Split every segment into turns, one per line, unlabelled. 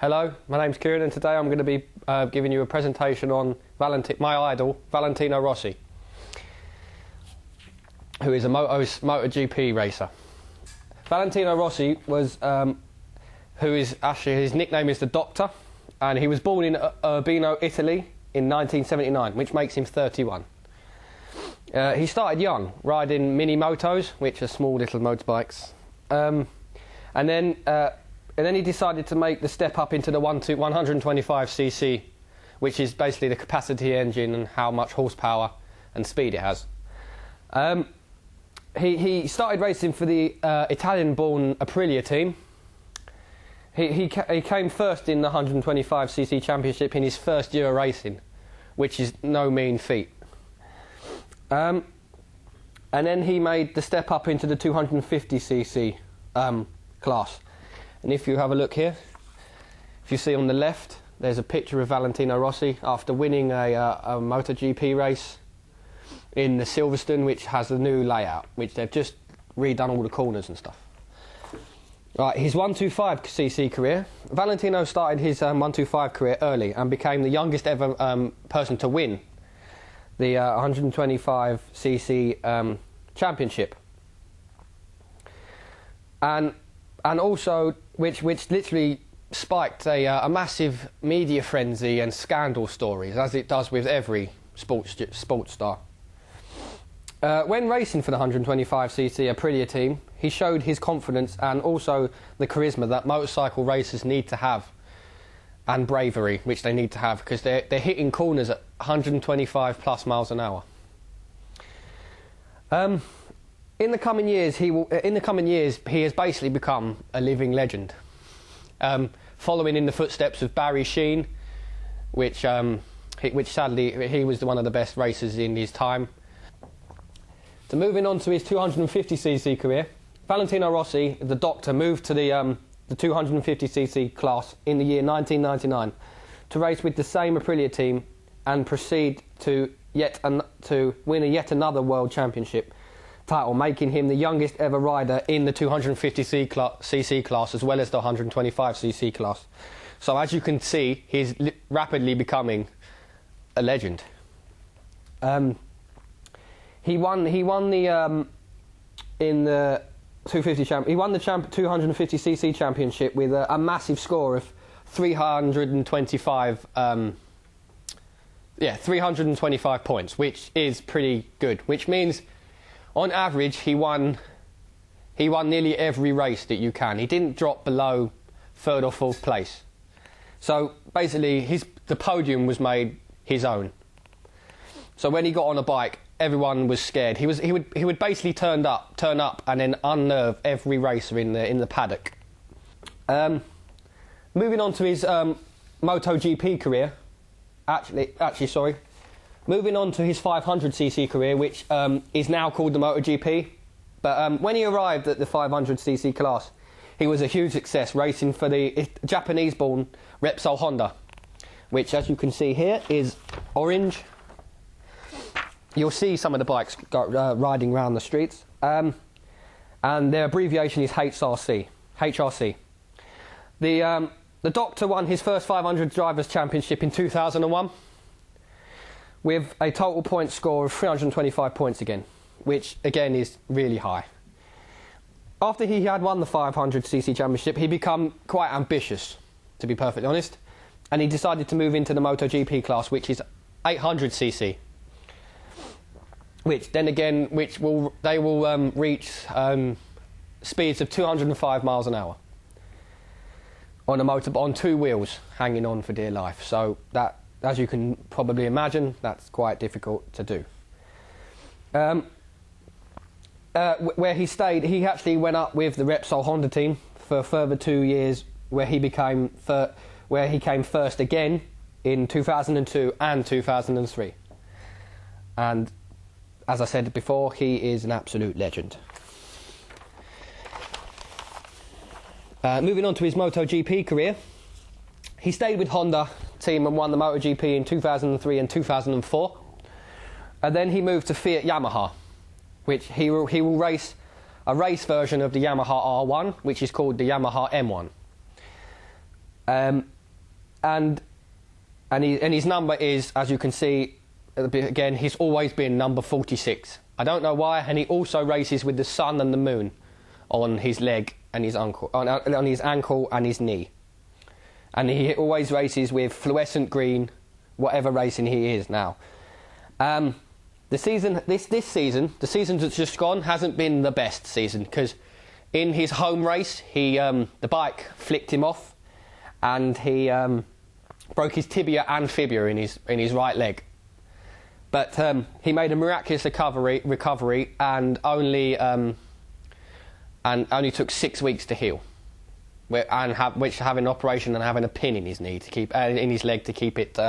Hello, my name's Kieran and today I'm going to be giving you a presentation on my idol, Valentino Rossi, who is a MotoGP racer. Valentino Rossi was, his nickname is the Doctor, and he was born in Urbino, Italy in 1979, which makes him 31. He started young, riding mini motos, which are small little motorbikes, and then he decided to make the step up into the 125cc, which is basically the capacity engine and how much horsepower and speed it has. He started racing for the Italian-born Aprilia team. He came first in the 125cc championship in his first year of racing, which is no mean feat. And then he made the step up into the 250cc class. And if you have a look here, if you see on the left, there's a picture of Valentino Rossi after winning a MotoGP race in the Silverstone, which has the new layout, which they've just redone all the corners and stuff. Right, his 125cc career. Valentino started his 125 career early and became the youngest ever person to win the 125cc championship. And also, which literally spiked a massive media frenzy and scandal stories, as it does with every sports star. When racing for the 125cc Aprilia team, he showed his confidence and also the charisma that motorcycle racers need to have, and bravery, which they need to have, because they're hitting corners at 125 plus miles an hour. In the coming years, he has basically become a living legend, following in the footsteps of Barry Sheene, which sadly he was one of the best racers in his time. So moving on to his 250cc career, Valentino Rossi, the Doctor, moved to the 250cc class in the year 1999 to race with the same Aprilia team and proceed to win yet another world championship title, making him the youngest ever rider in the 250cc class as well as the 125cc class. So as you can see, he's rapidly becoming a legend. He won the 250cc championship with a massive score of 325 points, which is pretty good, which means on average, he won nearly every race that you can. He didn't drop below third or fourth place. So basically, the podium was made his own. So when he got on a bike, everyone was scared. He would basically turn up and then unnerve every racer in the paddock. Moving on to his MotoGP career. Moving on to his 500cc career, which is now called the MotoGP. But when he arrived at the 500cc class, he was a huge success, racing for the Japanese-born Repsol Honda, which, as you can see here, is orange. You'll see some of the bikes riding around the streets. And their abbreviation is HRC. The Doctor won his first 500 Drivers' Championship in 2001. with a total point score of 325 points again, which again is really high. After he had won the 500cc championship, he became quite ambitious, to be perfectly honest, and he decided to move into the MotoGP class, which is 800cc, which then again, they will reach speeds of 205 miles an hour on a on two wheels, hanging on for dear life. So that, as you can probably imagine, that's quite difficult to do. Where he stayed, he actually went up with the Repsol Honda team for a further 2 years, where he came first again in 2002 and 2003. And as I said before, he is an absolute legend. Moving on to his MotoGP career, he stayed with Honda team and won the MotoGP in 2003 and 2004. And then he moved to Fiat Yamaha, which he will race a race version of the Yamaha R1, which is called the Yamaha M1. and his number is, as you can see, again, he's always been number 46. I don't know why, and he also races with the sun and the moon on his leg and his ankle, on his ankle and his knee. And he always races with fluorescent green, whatever racing he is now. This season, the season that's just gone, hasn't been the best season, because in his home race, the bike flicked him off, and he broke his tibia and fibula in his right leg. But he made a miraculous recovery, and only took 6 weeks to heal, which having an operation and having a pin in his knee to keep in his leg to keep it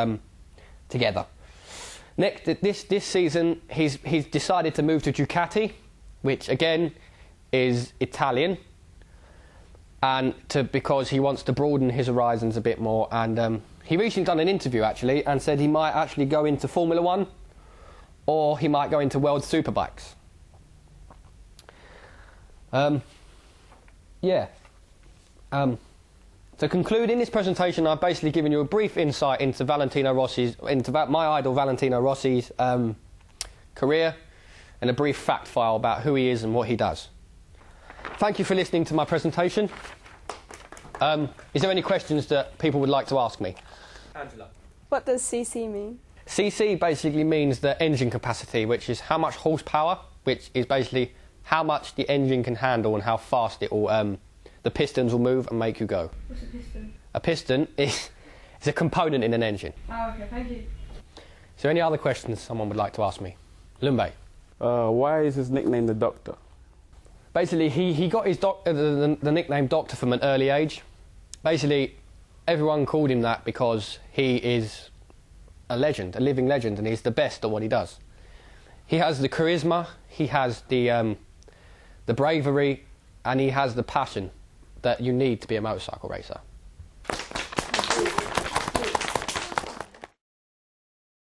together. Next, this season, he's decided to move to Ducati, which again is Italian, and because he wants to broaden his horizons a bit more. And he recently done an interview actually, and said he might actually go into Formula One, or he might go into World Superbikes. To conclude, in this presentation, I've basically given you a brief insight into my idol Valentino Rossi's career, and a brief fact file about who he is and what he does. Thank you for listening to my presentation. Is there any questions that people would like to ask me?
Angela.
What does CC mean?
CC basically means the engine capacity, which is how much horsepower, which is basically how much the engine can handle and how fast it will, the pistons will move and make you go.
What's a piston?
A piston is a component in an engine.
Oh, okay, thank you.
Is there any other questions someone would like to ask me? Lumbe.
Why is his nickname the Doctor?
Basically, he got his the nickname Doctor from an early age. Basically, everyone called him that because he is a legend, a living legend, and he's the best at what he does. He has the charisma, he has the bravery, and he has the passion that you need to be a motorcycle racer.